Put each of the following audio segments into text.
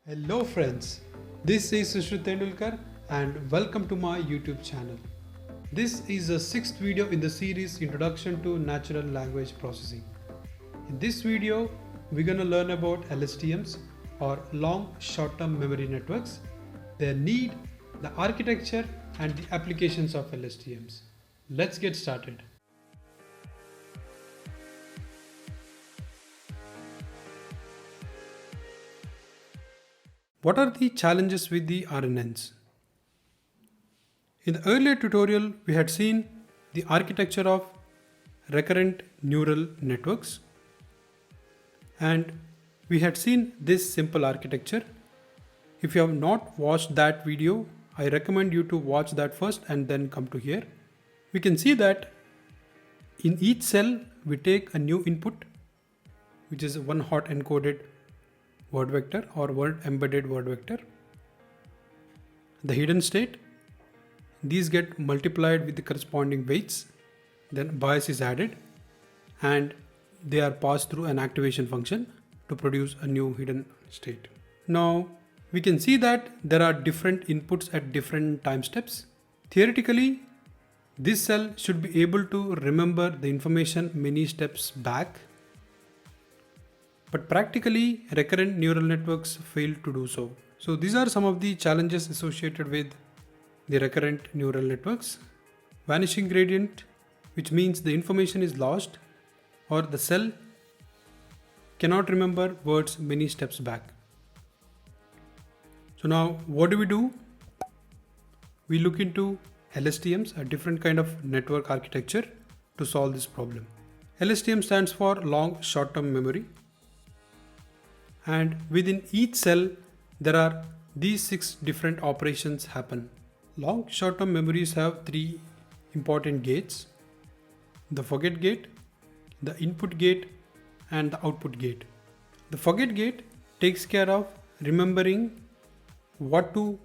Hello friends, this is Sushrut Tendulkar and welcome to my YouTube channel. This is the sixth video in the series Introduction to Natural Language Processing. In this video, we're going to learn about LSTMs or Long Short-Term Memory Networks, their need, the architecture and the applications of LSTMs. Let's get started. What are the challenges with the RNNs? In the earlier tutorial, we had seen the architecture of recurrent neural networks, and we had seen this simple architecture. If you have not watched that video, I recommend you to watch that first and then come to here. We can see that in each cell we take a new input, which is one hot encoded word vector or word embedded word vector. The hidden state, these get multiplied with the corresponding weights, then bias is added and they are passed through an activation function to produce a new hidden state. Now we can see that there are different inputs at different time steps. Theoretically, this cell should be able to remember the information many steps back, but practically recurrent neural networks fail to do so. So these are some of the challenges associated with the recurrent neural networks. Vanishing gradient, which means the information is lost or the cell cannot remember words many steps back. So now what do? We look into LSTMs, a different kind of network architecture to solve this problem. LSTM stands for long short-term memory. And within each cell, there are these 6 different operations happen. Long short-term memories have 3 important gates: the forget gate, the input gate, and the output gate. The forget gate takes care of remembering what to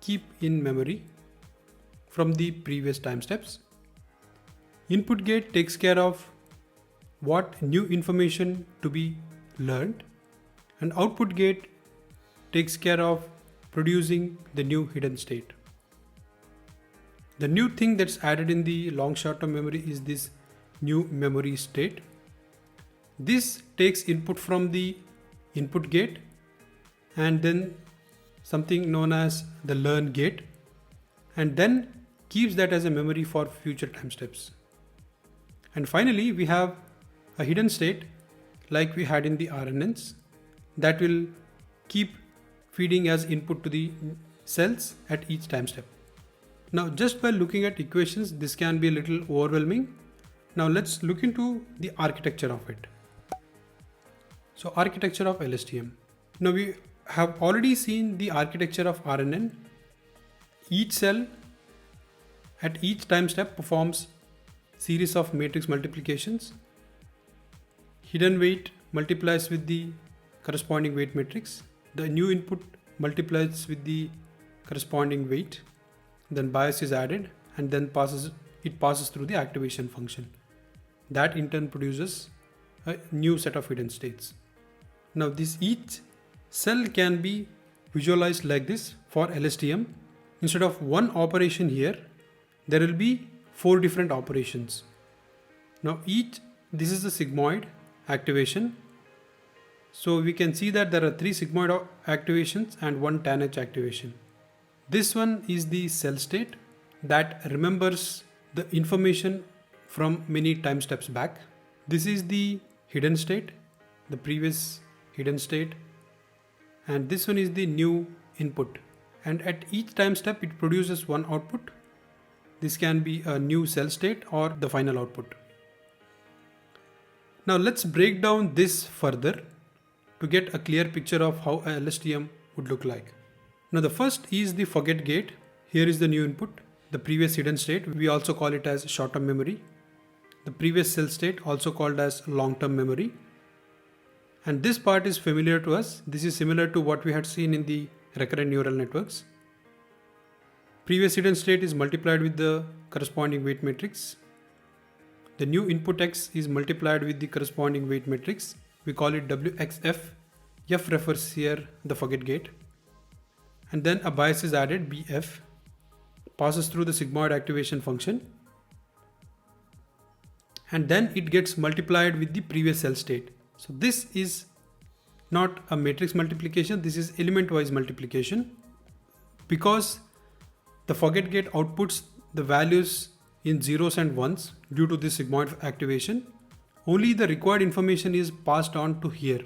keep in memory from the previous time steps. Input gate takes care of what new information to be learned. And output gate takes care of producing the new hidden state. The new thing that's added in the long short-term memory is this new memory state. This takes input from the input gate and then something known as the learn gate, and then keeps that as a memory for future time steps. And finally, we have a hidden state like we had in the RNNs, that will keep feeding as input to the cells at each time step. Now just by looking at equations, this can be a little overwhelming. Now let's look into the architecture of it. So architecture of LSTM. Now we have already seen the architecture of RNN. Each cell at each time step performs series of matrix multiplications. Hidden weight multiplies with the corresponding weight matrix. The new input multiplies with the corresponding weight. Then bias is added and then it passes through the activation function. That in turn produces a new set of hidden states. Now each cell can be visualized like this for LSTM. Instead of one operation here, there will be 4 different operations. Now this is the sigmoid activation. So we can see that there are 3 sigmoid activations and 1 tanh activation. This one is the cell state that remembers the information from many time steps back. This is the hidden state, the previous hidden state, and this one is the new input. And at each time step it produces one output. This can be a new cell state or the final output. Now let's break down this further to get a clear picture of how a LSTM would look like. Now the first is the forget gate. Here is the new input, the previous hidden state. We also call it as short-term memory. The previous cell state, also called as long-term memory. And this part is familiar to us. This is similar to what we had seen in the recurrent neural networks. Previous hidden state is multiplied with the corresponding weight matrix. The new input X is multiplied with the corresponding weight matrix. We call it WXF F refers here the forget gate, and then a bias is added, BF, passes through the sigmoid activation function, and then it gets multiplied with the previous cell state. So this is not a matrix multiplication, this is element wise multiplication, because the forget gate outputs the values in zeros and ones due to this sigmoid activation. Only the required information is passed on to here,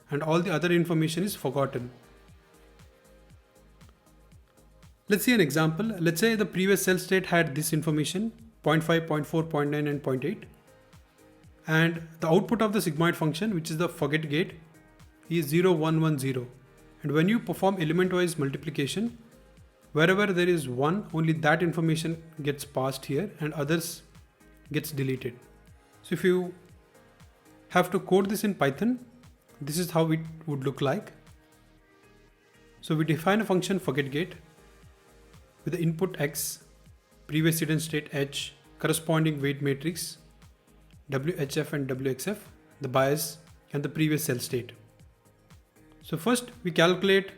and all the other information is forgotten. Let's see an example. Let's say the previous cell state had this information, 0.5, 0.4, 0.9 and 0.8. And the output of the sigmoid function, which is the forget gate, is 0, 1, 1, 0. And when you perform element-wise multiplication, wherever there is 1, only that information gets passed here and others gets deleted. So if you have to code this in Python, this is how it would look like. So we define a function forget gate with the input x, previous hidden state h, corresponding weight matrix WHF and WXF, the bias and the previous cell state. So first we calculate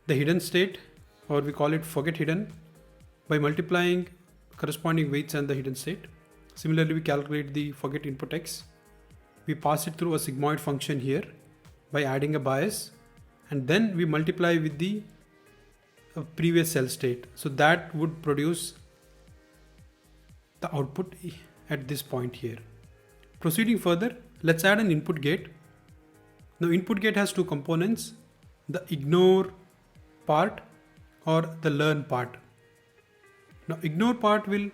the hidden state, or we call it forget hidden, by multiplying corresponding weights and the hidden state. Similarly, we calculate the forget input x. We pass it through a sigmoid function here by adding a bias, and then we multiply with the previous cell state. So that would produce the output at this point here. Proceeding further, let's add an input gate. Now input gate has two components, the ignore part or the learn part. Now ignore part will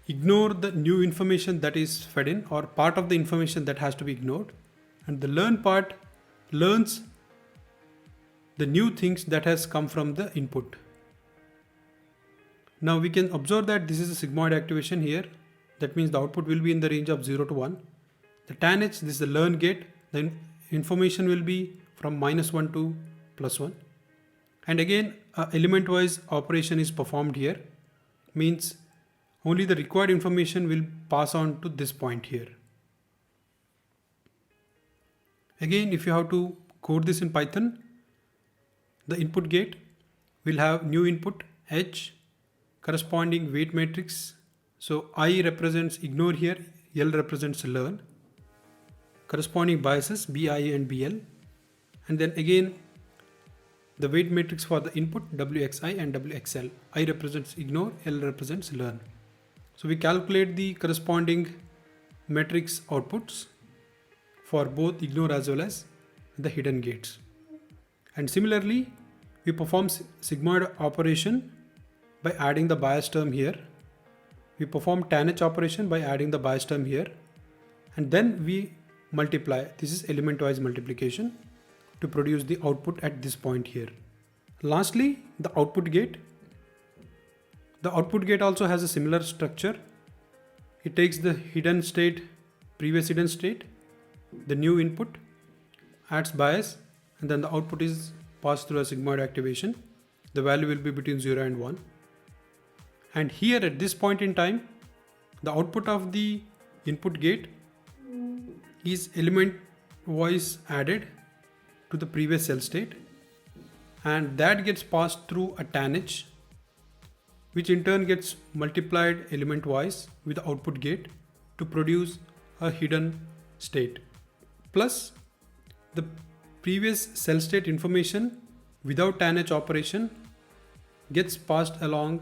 ignore the new information that is fed in, or part of the information that has to be ignored, and the learn part learns the new things that has come from the input. Now we can observe that this is a sigmoid activation here. That means the output will be in the range of 0 to 1. The tan h, this is the learn gate, then information will be from -1 to +1. And again, element wise operation is performed here, means only the required information will pass on to this point here. Again, if you have to code this in Python, the input gate will have new input h, corresponding weight matrix. So I represents ignore here, L represents learn, corresponding biases BI and BL, and then again the weight matrix for the input WXI and WXL. I represents ignore, L represents learn. So we calculate the corresponding matrix outputs for both ignore as well as the hidden gates. And similarly, we perform sigmoid operation by adding the bias term here. We perform tan h operation by adding the bias term here, and then we multiply. This is element wise multiplication to produce the output at this point here. Lastly, the output gate. The output gate also has a similar structure. It takes the hidden state, previous hidden state, the new input, adds bias, and then the output is passed through a sigmoid activation. The value will be between 0 and 1. And here at this point in time, the output of the input gate is element wise added to the previous cell state, and that gets passed through a tan h, which in turn gets multiplied element wise with the output gate to produce a hidden state. Plus the previous cell state information without tan h operation gets passed along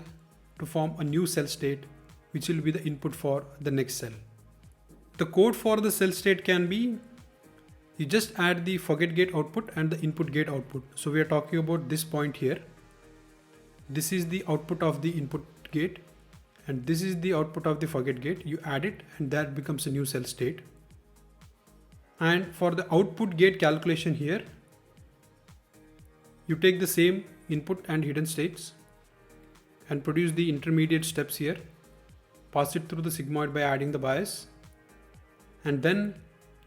to form a new cell state, which will be the input for the next cell. The code for the cell state can be, you just add the forget gate output and the input gate output. So we are talking about this point here. This is the output of the input gate, and this is the output of the forget gate. You add it and that becomes a new cell state. And for the output gate calculation here, you take the same input and hidden states and produce the intermediate steps here, pass it through the sigmoid by adding the bias, and then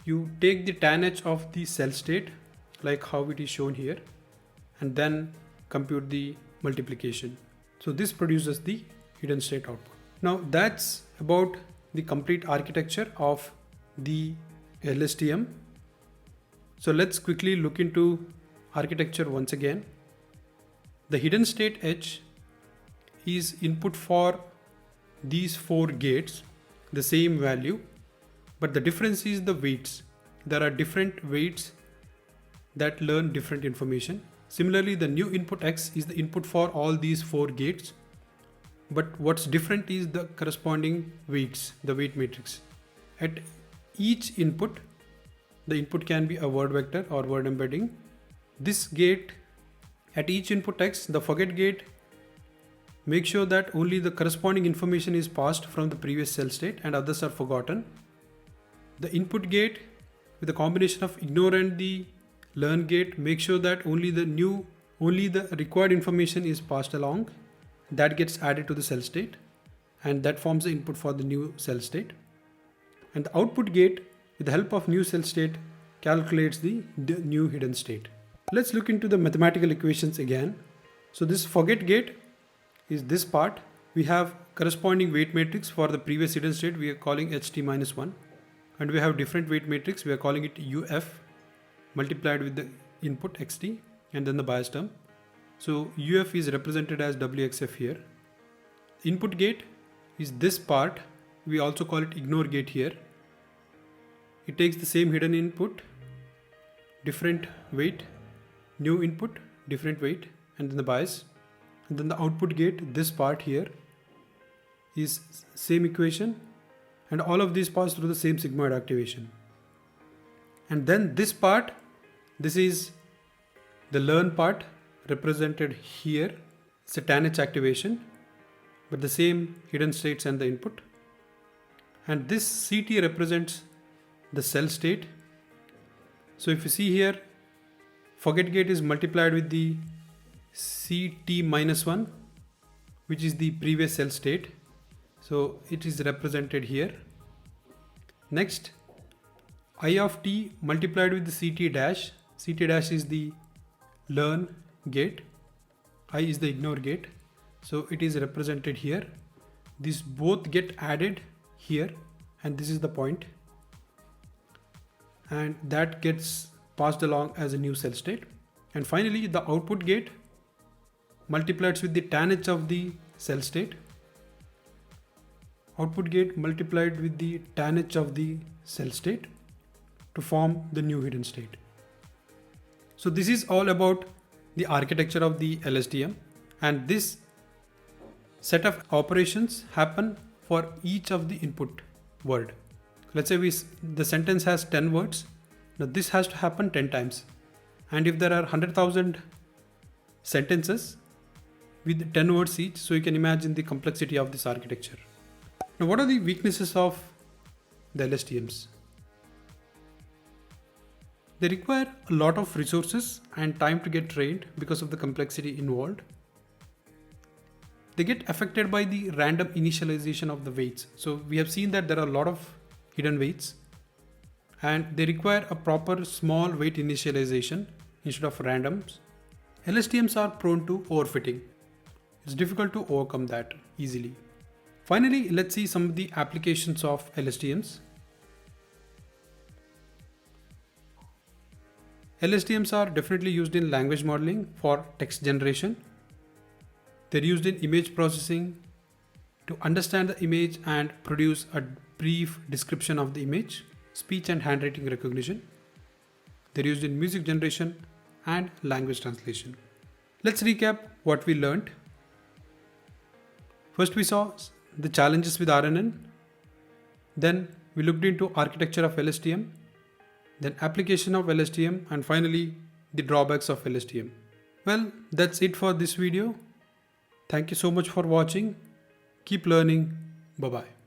you take the tan h of the cell state like how it is shown here, and then compute the multiplication. So this produces the hidden state output. Now that's about the complete architecture of the LSTM. So let's quickly look into architecture once again. The hidden state H is input for these 4 gates, the same value, but the difference is the weights. There are different weights that learn different information. Similarly, the new input X is the input for all these 4 gates, but what's different is the corresponding weights, the weight matrix. At each input, the input can be a word vector or word embedding. This gate, at each input X, the forget gate makes sure that only the corresponding information is passed from the previous cell state and others are forgotten. The input gate with a combination of ignore and the learn gate makes sure that only the required information is passed along. That gets added to the cell state and that forms the input for the new cell state. And the output gate, with the help of new cell state, calculates the new hidden state. Let's look into the mathematical equations again. So this forget gate is this part. We have corresponding weight matrix for the previous hidden state. We are calling HT-1, and we have different weight matrix. We are calling it UF multiplied with the input XT and then the bias term. So UF is represented as WXF here. Input gate is this part. We also call it ignore gate here. It takes the same hidden input, different weight, new input, different weight, and then the bias. And then the output gate, this part here, is same equation, and all of these pass through the same sigmoid activation. And then this part, this is the learn part represented here. It's a tan H activation, but the same hidden states and the input. And this CT represents the cell state. So if you see here, forget gate is multiplied with the CT-1, which is the previous cell state. So it is represented here. Next, I of t multiplied with the CT dash. CT dash is the learn gate. I is the ignore gate. So it is represented here. These both get added here, and this is the point. And that gets passed along as a new cell state. And finally, the output gate multiplied with the tan H of the cell state. Output gate multiplied with the tan H of the cell state to form the new hidden state. So this is all about the architecture of the LSTM, and this set of operations happen for each of the input word. Let's say the sentence has 10 words. Now this has to happen 10 times. And if there are 100,000 sentences with 10 words each, so you can imagine the complexity of this architecture. Now what are the weaknesses of the LSTMs? They require a lot of resources and time to get trained because of the complexity involved. They get affected by the random initialization of the weights. So we have seen that there are a lot of hidden weights, and they require a proper small weight initialization instead of randoms. LSTMs are prone to overfitting. It's difficult to overcome that easily. Finally, let's see some of the applications of LSTMs. LSTMs are definitely used in language modeling for text generation. They're used in image processing to understand the image and produce a brief description of the image, speech and handwriting recognition. They're used in music generation and language translation. Let's recap what we learned. First, we saw the challenges with RNN. Then we looked into architecture of LSTM, then application of LSTM, and finally the drawbacks of LSTM. Well, that's it for this video. Thank you so much for watching. Keep learning. Bye-bye.